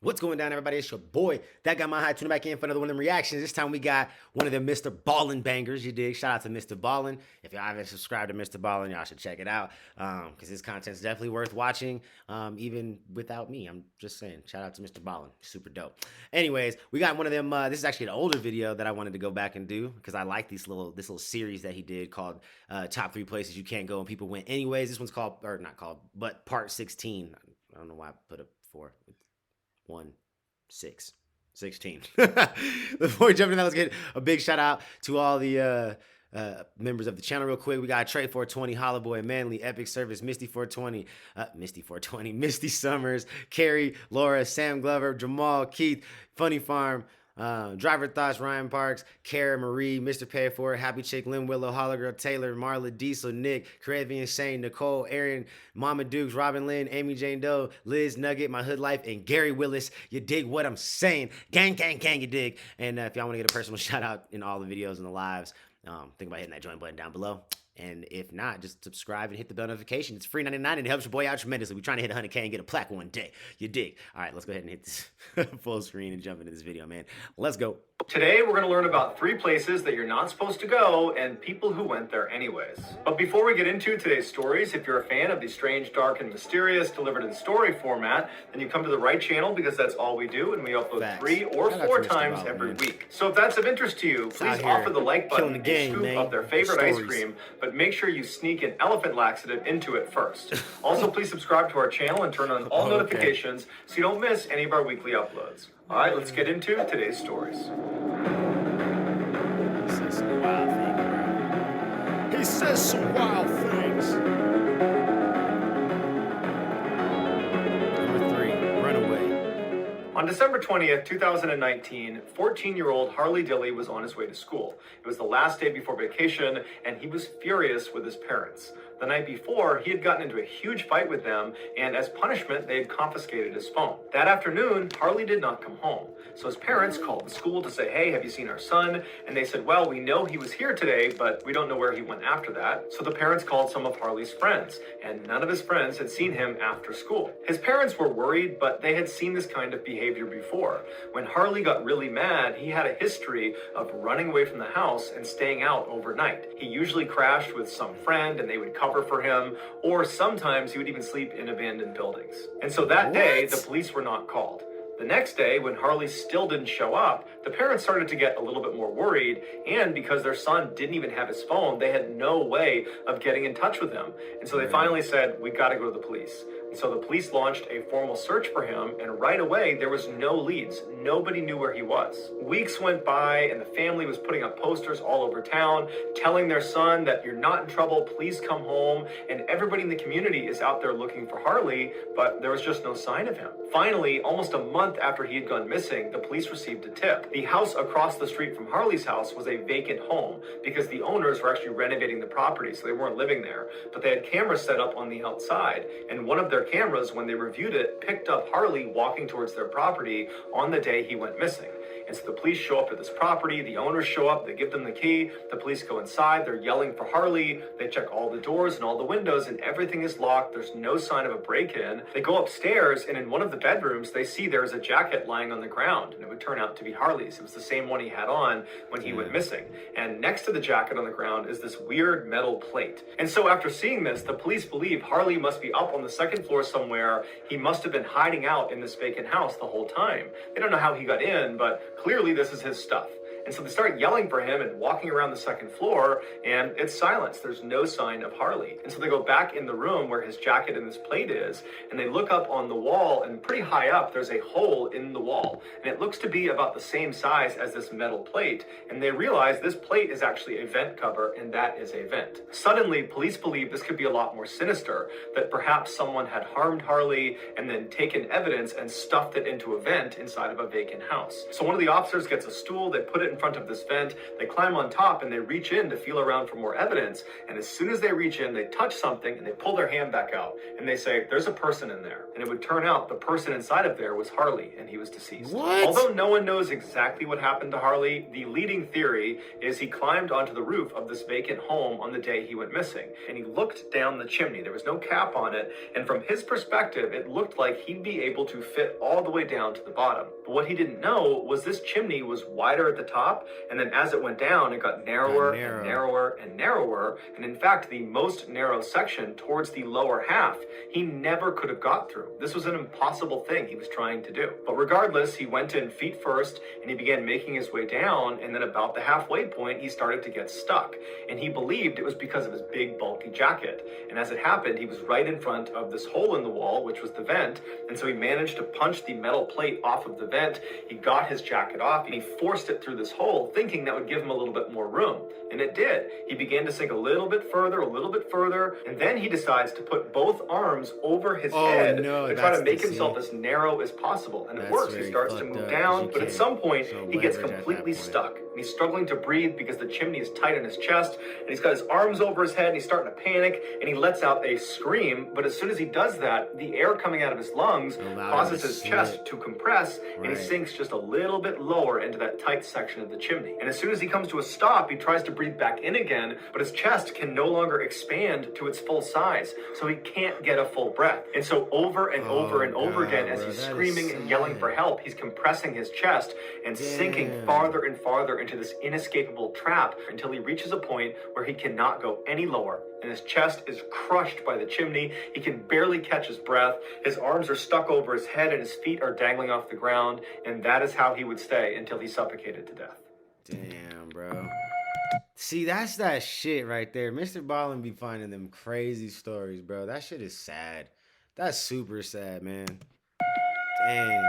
What's going down, everybody? It's your boy, That Guy My High, tuning back in for another one of them reactions. This time we got one of them Mr. Ballin' bangers, you dig? Shout out to Mr. Ballin'. If y'all haven't subscribed to Mr. Ballin', y'all should check it out because his content's definitely worth watching, even without me. I'm just saying, shout out to Mr. Ballin'. Super dope. Anyways, we got one of them. This is actually an older video that I wanted to go back and do because I like this little series that he did called Top 3 Places You Can't Go and People Went Anyways. This one's called, or not called, but Part 16. I don't know why I put a 4. 1, 6, 16. Before we jump into that, let's get a big shout out to all the members of the channel real quick. We got Trey 420, Hollow Boy, Manly, Epic Service, Misty 420, Misty Summers, Carrie, Laura, Sam Glover, Jamal, Keith, Funny Farm, Driver Thoughts, Ryan Parks, Kara Marie, Mr. Pay For It, Happy Chick, Lynn Willow, Hologirl, Taylor, Marla, Diesel, Nick, Caribbean Shane, Nicole, Aaron, Mama Dukes, Robin Lynn, Amy Jane Doe, Liz Nugget, My Hood Life, and Gary Willis. You dig what I'm saying? Gang, gang, gang, you dig. And if y'all want to get a personal shout out in all the videos and the lives, think about hitting that join button down below. And if not, just subscribe and hit the bell notification. It's free 99 and it helps your boy out tremendously. We're trying to hit 100K and get a plaque one day. You dig? All right, let's go ahead and hit this full screen and jump into this video, man. Let's go. Today, we're going to learn about 3 places that you're not supposed to go and people who went there anyways. But before we get into today's stories, if you're a fan of the strange, dark, and mysterious delivered in story format, then you come to the right channel because that's all we do, and we upload Facts. 3 or 4 times every week. So if that's of interest to you, please offer the like button and scoop up their favorite ice cream, but make sure you sneak an elephant laxative into it first. Also, please subscribe to our channel and turn on all notifications so you don't miss any of our weekly uploads. All right, let's get into today's stories. He says some wild things. Number 3, Runaway. On December 20th, 2019, 14-year-old Harley Dilly was on his way to school. It was the last day before vacation, and he was furious with his parents. The night before, he had gotten into a huge fight with them, and as punishment, they had confiscated his phone. That afternoon, Harley did not come home. So his parents called the school to say, hey, have you seen our son? And they said, well, we know he was here today, but we don't know where he went after that. So the parents called some of Harley's friends, and none of his friends had seen him after school. His parents were worried, but they had seen this kind of behavior before. When Harley got really mad, he had a history of running away from the house and staying out overnight. He usually crashed with some friend, and they would cover for him, or sometimes he would even sleep in abandoned buildings. And so that day, the police were not called. The next day, when Harley still didn't show up, the parents started to get a little bit more worried, and because their son didn't even have his phone, they had no way of getting in touch with him. And so they finally said, we got to go to the police. And so the police launched a formal search for him, and right away, there was no leads. Nobody knew where he was. Weeks went by, and the family was putting up posters all over town, telling their son that you're not in trouble, please come home, and everybody in the community is out there looking for Harley, but there was just no sign of him. Finally, almost a month after he had gone missing, the police received a tip. The house across the street from Harley's house was a vacant home because the owners were actually renovating the property, so they weren't living there. But they had cameras set up on the outside, and one of their cameras, when they reviewed it, picked up Harley walking towards their property on the day he went missing. And so the police show up at this property, the owners show up, they give them the key, the police go inside, they're yelling for Harley, they check all the doors and all the windows, and everything is locked, there's no sign of a break-in. They go upstairs, and in one of the bedrooms, they see there's a jacket lying on the ground, and it would turn out to be Harley's. It was the same one he had on when he went missing. And next to the jacket on the ground is this weird metal plate. And so after seeing this, the police believe Harley must be up on the second floor somewhere. He must have been hiding out in this vacant house the whole time. They don't know how he got in, but clearly this is his stuff. And so they start yelling for him and walking around the second floor, and it's silence. There's no sign of Harley. And so they go back in the room where his jacket and this plate is, and they look up on the wall, and pretty high up, there's a hole in the wall. And it looks to be about the same size as this metal plate. And they realize this plate is actually a vent cover, and that is a vent. Suddenly, police believe this could be a lot more sinister, that perhaps someone had harmed Harley and then taken evidence and stuffed it into a vent inside of a vacant house. So one of the officers gets a stool, they put it in in front of this vent, they climb on top, and they reach in to feel around for more evidence. And as soon as they reach in, they touch something, and they pull their hand back out. And they say, there's a person in there. And it would turn out the person inside of there was Harley, and he was deceased. What? Although no one knows exactly what happened to Harley, the leading theory is he climbed onto the roof of this vacant home on the day he went missing. And he looked down the chimney. There was no cap on it. And from his perspective, it looked like he'd be able to fit all the way down to the bottom. But what he didn't know was this chimney was wider at the top, and then as it went down, it got narrower and narrower and narrower. And in fact, the most narrow section towards the lower half, he never could have got through. This was an impossible thing he was trying to do. But regardless, he went in feet first, and he began making his way down, and then about the halfway point, he started to get stuck. And he believed it was because of his big, bulky jacket. And as it happened, he was right in front of this hole in the wall, which was the vent, and so he managed to punch the metal plate off of the vent. He got his jacket off, and he forced it through this hole, thinking that would give him a little bit more room. And it did. He began to sink a little bit further, and then he decides to put both arms over his head to try to make himself as narrow as possible. And it works. He starts to move down, but at some point, he gets completely stuck. And he's struggling to breathe because the chimney is tight in his chest, and he's got his arms over his head, and he's starting to panic, and he lets out a scream. But as soon as he does that, the air coming out of his lungs causes his chest to compress, and he sinks just a little bit lower into that tight section of the chimney. And as soon as he comes to a stop, he tries to breathe back in again, but his chest can no longer expand to its full size, so he can't get a full breath. And so over and over and over again, as he's screaming and yelling for help, he's compressing his chest and sinking farther and farther into this inescapable trap until he reaches a point where he cannot go any lower, and his chest is crushed by the chimney. He can barely catch his breath. His arms are stuck over his head, and his feet are dangling off the ground, and that is how he would stay until he suffocated to death. Damn, bro. See, that's that shit right there. Mr. Ballin be finding them crazy stories, bro. That shit is sad. That's super sad, man. Dang.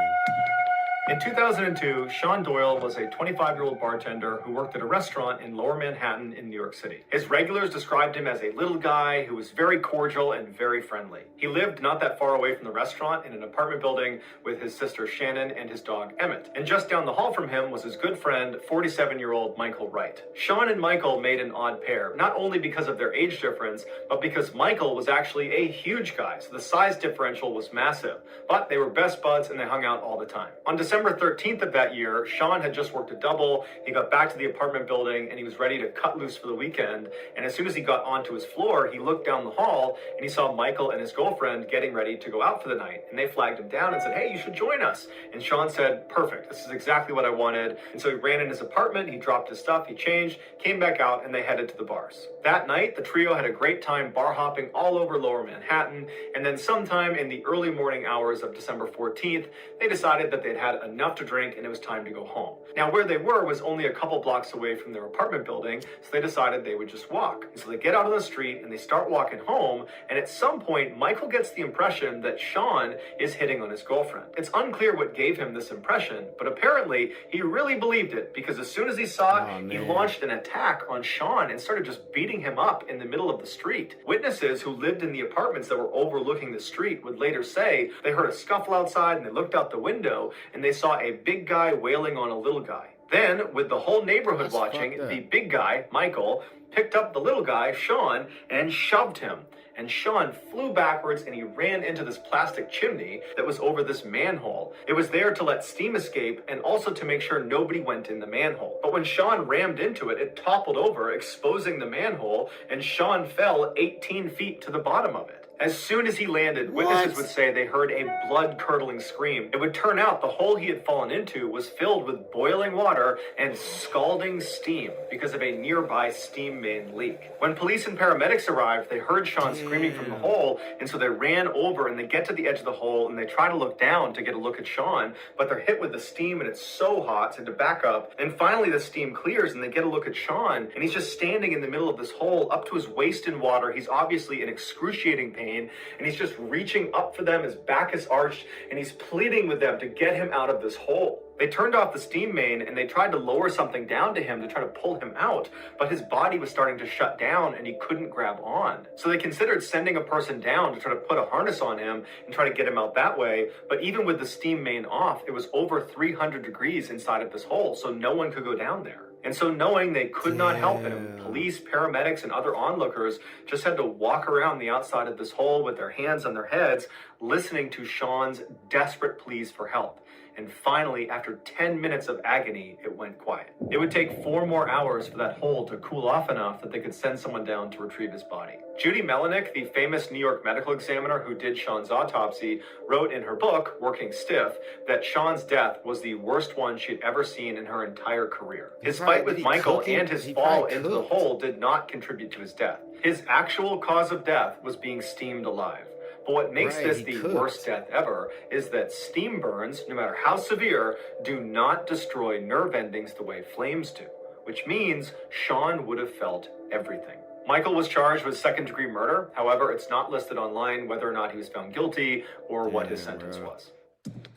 In 2002, Sean Doyle was a 25-year-old bartender who worked at a restaurant in Lower Manhattan in New York City. His regulars described him as a little guy who was very cordial and very friendly. He lived not that far away from the restaurant in an apartment building with his sister Shannon and his dog Emmett. And just down the hall from him was his good friend, 47-year-old Michael Wright. Sean and Michael made an odd pair, not only because of their age difference, but because Michael was actually a huge guy, so the size differential was massive. But they were best buds and they hung out all the time. On December 13th of that year, Sean had just worked a double. He got back to the apartment building and he was ready to cut loose for the weekend. And as soon as he got onto his floor, he looked down the hall and he saw Michael and his girlfriend getting ready to go out for the night. And they flagged him down and said, "Hey, you should join us." And Sean said, "Perfect. This is exactly what I wanted." And so he ran in his apartment, he dropped his stuff, he changed, came back out, and they headed to the bars. That night, the trio had a great time bar hopping all over Lower Manhattan. And then sometime in the early morning hours of December 14th, they decided that they'd had enough to drink and it was time to go home. Now, where they were was only a couple blocks away from their apartment building, so they decided they would just walk. And so they get out on the street and they start walking home, and at some point, Michael gets the impression that Sean is hitting on his girlfriend. It's unclear what gave him this impression, but apparently he really believed it, because as soon as he saw it, he launched an attack on Sean and started just beating him up in the middle of the street. Witnesses who lived in the apartments that were overlooking the street would later say they heard a scuffle outside and they looked out the window and they saw a big guy wailing on a little guy. Then, with the whole neighborhood watching, the big guy, Michael, picked up the little guy, Sean, and shoved him. And Sean flew backwards and he ran into this plastic chimney that was over this manhole. It was there to let steam escape and also to make sure nobody went in the manhole. But when Sean rammed into it, it toppled over, exposing the manhole, and Sean fell 18 feet to the bottom of it. As soon as he landed, witnesses would say they heard a blood-curdling scream. It would turn out the hole he had fallen into was filled with boiling water and scalding steam because of a nearby steam main leak. When police and paramedics arrived, they heard Sean screaming from the hole, and so they ran over and they get to the edge of the hole and they try to look down to get a look at Sean, but they're hit with the steam and it's so hot, so to back up. And finally the steam clears and they get a look at Sean, and he's just standing in the middle of this hole up to his waist in water. He's obviously in excruciating pain, and he's just reaching up for them, his back is arched, and he's pleading with them to get him out of this hole. They turned off the steam main and they tried to lower something down to him to try to pull him out, but his body was starting to shut down and he couldn't grab on. So they considered sending a person down to try to put a harness on him and try to get him out that way, but even with the steam main off, it was over 300 degrees inside of this hole, so no one could go down there. And so knowing they could not help him, police, paramedics, and other onlookers just had to walk around the outside of this hole with their hands on their heads, listening to Sean's desperate pleas for help. And finally, after 10 minutes of agony, it went quiet. It would take 4 more hours for that hole to cool off enough that they could send someone down to retrieve his body. Judy Melinek, the famous New York medical examiner who did Sean's autopsy, wrote in her book, Working Stiff, that Sean's death was the worst one she'd ever seen in her entire career. His fight with Michael and his fall into the hole did not contribute to his death. His actual cause of death was being steamed alive. But what makes this the worst death ever is that steam burns, no matter how severe, do not destroy nerve endings the way flames do, which means Sean would have felt everything. Michael was charged with second-degree murder. However, it's not listed online whether or not he was found guilty or what his sentence was.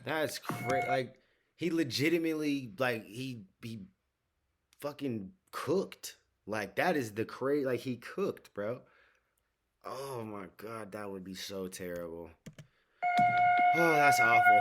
That's crazy. Like, he legitimately, like, he fucking cooked. Like, that is the crazy, like, he cooked, bro. Oh my God, that would be so terrible. Oh, that's awful.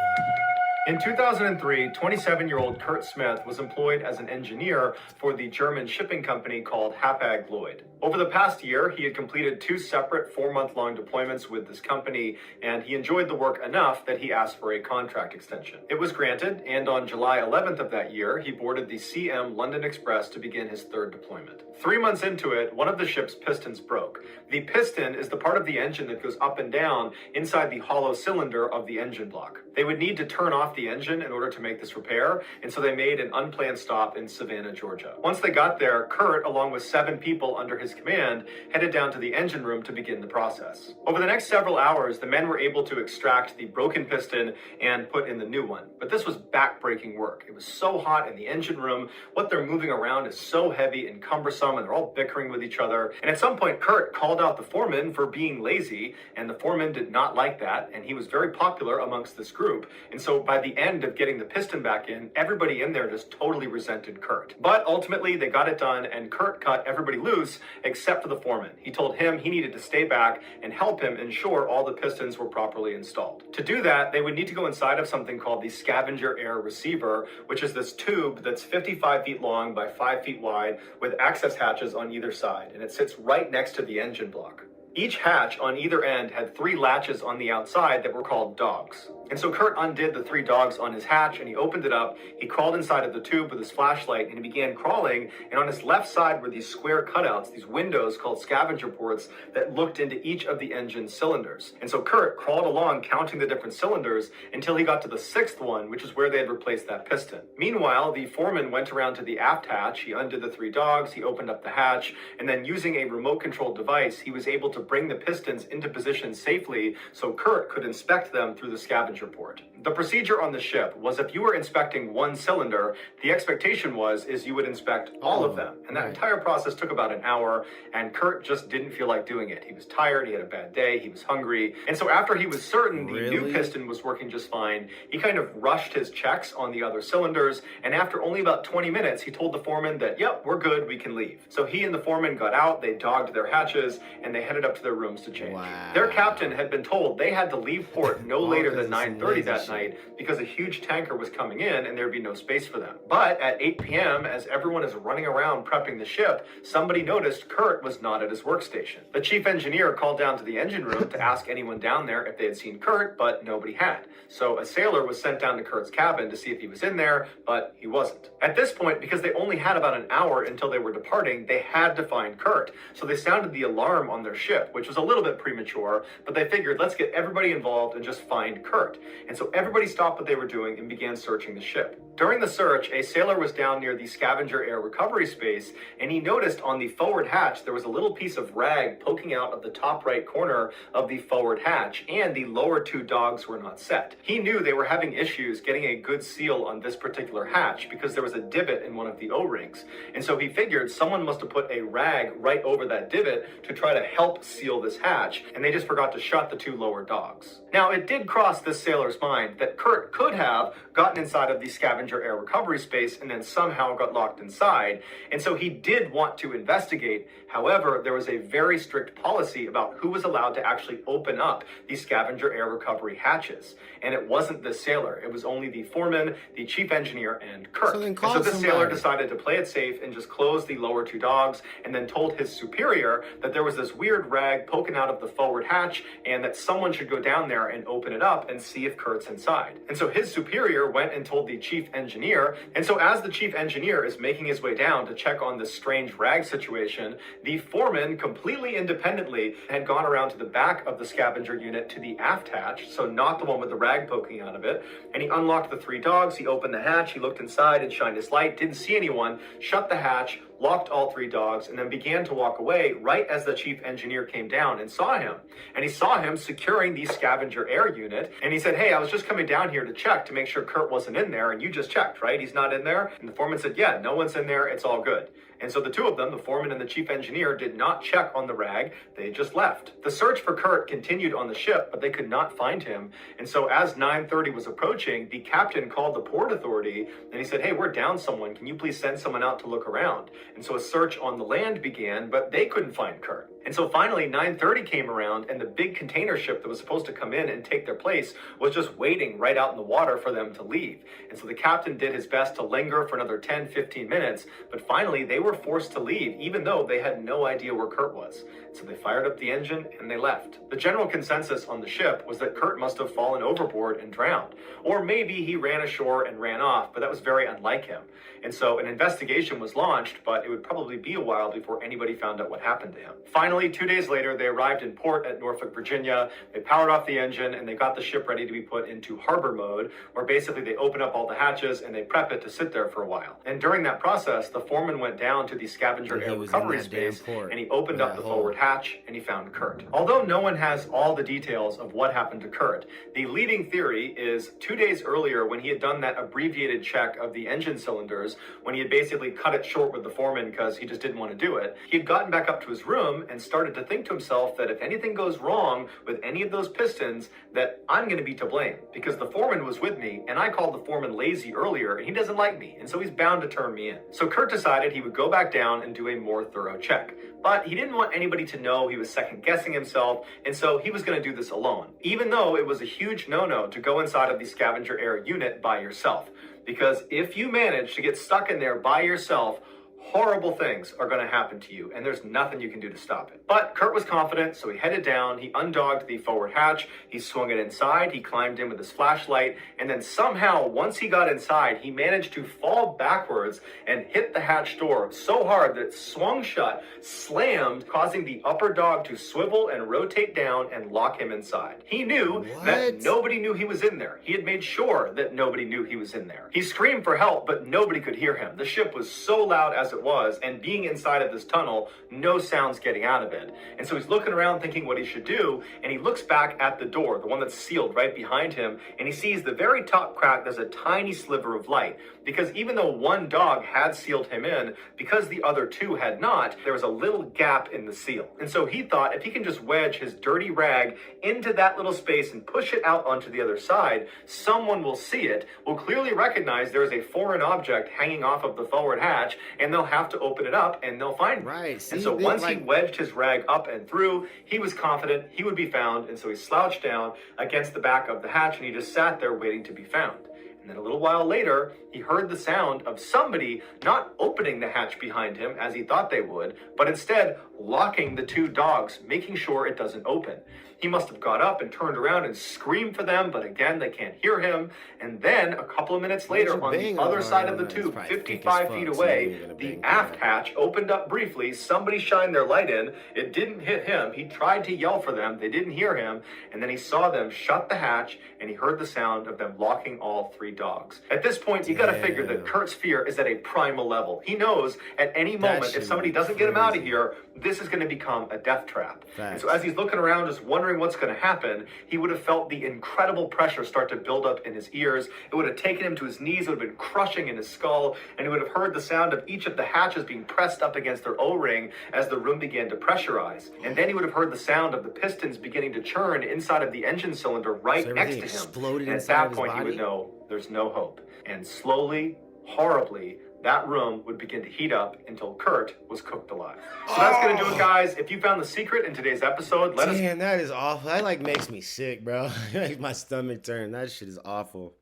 In 2003, 27-year-old Kurt Smith was employed as an engineer for the German shipping company called Hapag-Lloyd. Over the past year, he had completed 2 separate 4-month-long deployments with this company, and he enjoyed the work enough that he asked for a contract extension. It was granted, and on July 11th of that year, he boarded the CM London Express to begin his 3rd deployment. 3 months into it, one of the ship's pistons broke. The piston is the part of the engine that goes up and down inside the hollow cylinder of the engine block. They would need to turn off the engine in order to make this repair, and so they made an unplanned stop in Savannah, Georgia. Once they got there, Kurt, along with 7 people under his command, headed down to the engine room to begin the process. Over the next several hours, the men were able to extract the broken piston and put in the new one. But this was back-breaking work. It was so hot in the engine room. What they're moving around is so heavy and cumbersome, and they're all bickering with each other. And at some point, Kurt called out the foreman for being lazy, and the foreman did not like that, and he was very popular amongst this group. And so by the end of getting the piston back in, everybody in there just totally resented Kurt. But ultimately, they got it done, and Kurt cut everybody loose except for the foreman. He told him he needed to stay back and help him ensure all the pistons were properly installed. To do that, they would need to go inside of something called the scavenger air receiver, which is this tube that's 55 feet long by 5 feet wide with access hatches on either side, and it sits right next to the engine block. Each hatch on either end had 3 latches on the outside that were called dogs. And so Kurt undid the 3 dogs on his hatch and he opened it up. He crawled inside of the tube with his flashlight and he began crawling. And on his left side were these square cutouts, these windows called scavenger ports that looked into each of the engine cylinders. And so Kurt crawled along counting the different cylinders until he got to the 6th one, which is where they had replaced that piston. Meanwhile, the foreman went around to the aft hatch. He undid the 3 dogs, he opened up the hatch, and then using a remote controlled device, he was able to bring the pistons into position safely so Kurt could inspect them through the scavenger port. The procedure on the ship was if you were inspecting one cylinder, the expectation is you would inspect all of them. And that entire process took about an hour, and Kurt just didn't feel like doing it. He was tired, he had a bad day, he was hungry. And so after he was certain the new piston was working just fine, he kind of rushed his checks on the other cylinders, and after only about 20 minutes, he told the foreman that, yep, we're good, we can leave. So he and the foreman got out, they dogged their hatches, and they headed up to their rooms to change. Their captain had been told they had to leave port no later than 9:30 that night because a huge tanker was coming in and there'd be no space for them. But at 8 p.m., as everyone is running around prepping the ship, somebody noticed Kurt was not at his workstation. The chief engineer called down to the engine room to ask anyone down there if they had seen Kurt, but nobody had. So a sailor was sent down to Kurt's cabin to see if he was in there, but he wasn't. At this point, because they only had about an hour until they were departing, they had to find Kurt. So they sounded the alarm on their ship, which was a little bit premature, but they figured, let's get everybody involved and just find Kurt. And so everybody stopped what they were doing and began searching the ship. During the search, a sailor was down near the scavenger air recovery space, and he noticed on the forward hatch there was a little piece of rag poking out of the top right corner of the forward hatch, and the lower 2 dogs were not set. He knew they were having issues getting a good seal on this particular hatch because there was a divot in one of the O-rings. And so he figured someone must have put a rag right over that divot to try to help seal this hatch, and they just forgot to shut the 2 lower dogs. Now, it did cross this sailor's mind that Kurt could have gotten inside of the scavenger scavenger air recovery space and then somehow got locked inside. And so he did want to investigate. However, there was a very strict policy about who was allowed to actually open up these scavenger air recovery hatches. And it wasn't the sailor. It was only the foreman, the chief engineer, and Kurt. So the sailor decided to play it safe and just close the lower two dogs, and then told his superior that there was this weird rag poking out of the forward hatch and that someone should go down there and open it up and see if Kurt's inside. And so his superior went and told the chief engineer. And so as the chief engineer is making his way down to check on this strange rag situation, the foreman completely independently had gone around to the back of the scavenger unit to the aft hatch, so not the one with the rag poking out of it, and he unlocked the three dogs. He opened the hatch, he looked inside and shined his light, didn't see anyone, shut the hatch, locked all three dogs, and then began to walk away right as the chief engineer came down and saw him. And he saw him securing the scavenger air unit, and he said, "Hey, I was just coming down here to check to make sure Kurt wasn't in there, and you just checked, right? He's not in there?" And the foreman said, "Yeah, no one's in there, it's all good." And so the two of them, the foreman and the chief engineer, did not check on the rag, they just left. The search for Kurt continued on the ship, but they could not find him. And so as 9:30 was approaching, the captain called the port authority, and he said, "Hey, we're down someone, can you please send someone out to look around?" And so a search on the land began, but they couldn't find Kurt. And so finally 9:30 came around, and the big container ship that was supposed to come in and take their place was just waiting right out in the water for them to leave. And so the captain did his best to linger for another 10-15 minutes, but finally they were forced to leave, even though they had no idea where Kurt was. So they fired up the engine and they left. The general consensus on the ship was that Kurt must have fallen overboard and drowned. Or maybe he ran ashore and ran off, but that was very unlike him. And so an investigation was launched, but it would probably be a while before anybody found out what happened to him. Finally, 2 days later, they arrived in port at Norfolk, Virginia. They powered off the engine and they got the ship ready to be put into harbor mode, where basically they open up all the hatches and they prep it to sit there for a while. And during that process, the foreman went down to the scavenger air recovery space and he opened up the forward hatch and he found Kurt. Although no one has all the details of what happened to Kurt, the leading theory is 2 days earlier, when he had done that abbreviated check of the engine cylinders, when he had basically cut it short with the foreman because he just didn't want to do it, he had gotten back up to his room and started to think to himself that if anything goes wrong with any of those pistons, that I'm going to be to blame, because the foreman was with me and I called the foreman lazy earlier and he doesn't like me, and so he's bound to turn me in. So Kurt decided he would go back down and do a more thorough check. But he didn't want anybody to know he was second guessing himself, and so he was going to do this alone, even though it was a huge no-no to go inside of the scavenger air unit by yourself. Because if you manage to get stuck in there by yourself, horrible things are going to happen to you, and there's nothing you can do to stop it. But Kurt was confident, so he headed down, he undogged the forward hatch, he swung it inside, he climbed in with his flashlight, and then somehow, once he got inside, he managed to fall backwards and hit the hatch door so hard that it swung shut, slammed, causing the upper dog to swivel and rotate down and lock him inside. He knew that nobody knew he was in there. He had made sure that nobody knew he was in there. He screamed for help, but nobody could hear him. The ship was so loud as it was, and being inside of this tunnel, no sounds getting out of it. And so he's looking around thinking what he should do, and he looks back at the door, the one that's sealed right behind him, and he sees the very top crack, there's a tiny sliver of light, because even though one dog had sealed him in, because the other two had not, there was a little gap in the seal. And so he thought if he can just wedge his dirty rag into that little space and push it out onto the other side, someone will see it, will clearly recognize there is a foreign object hanging off of the forward hatch, and they'll have to open it up and they'll find it. And so once he wedged his rag up and through, he was confident he would be found, and so he slouched down against the back of the hatch and he just sat there waiting to be found. And then a little while later, he heard the sound of somebody not opening the hatch behind him as he thought they would, but instead locking the two dogs, making sure it doesn't open. He must have got up and turned around and screamed for them, but again, they can't hear him. And then a couple of minutes later, on the other side of the tube, 55 feet away, the aft hatch opened up briefly. Somebody shined their light in. It didn't hit him. He tried to yell for them. They didn't hear him. And then he saw them shut the hatch, and he heard the sound of them locking all three dogs. At this point, you got to figure that Kurt's fear is at a primal level. He knows at any moment, if somebody doesn't get him out of here, this is going to become a death trap. And so as he's looking around, just wondering wondering what's going to happen, he would have felt the incredible pressure start to build up in his ears. It would have taken him to his knees, it would have been crushing in his skull, and he would have heard the sound of each of the hatches being pressed up against their O-ring as the room began to pressurize. And then he would have heard the sound of the pistons beginning to churn inside of the engine cylinder right next to him. Exploded and at that point, he would know there's no hope. And slowly, horribly, that room would begin to heat up until Kurt was cooked alive. So that's going to do it, guys. If you found the secret in today's episode, let us... Damn, that is awful. That, like, makes me sick, bro. It makes my stomach turn. That shit is awful.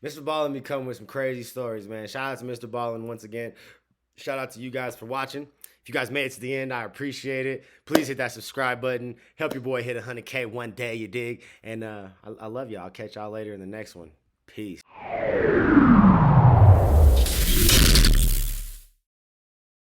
Mr. Ballin be coming with some crazy stories, man. Shout out to Mr. Ballin once again. Shout out to you guys for watching. If you guys made it to the end, I appreciate it. Please hit that subscribe button. Help your boy hit 100K one day, you dig? And I love y'all. I'll catch y'all later in the next one. Peace.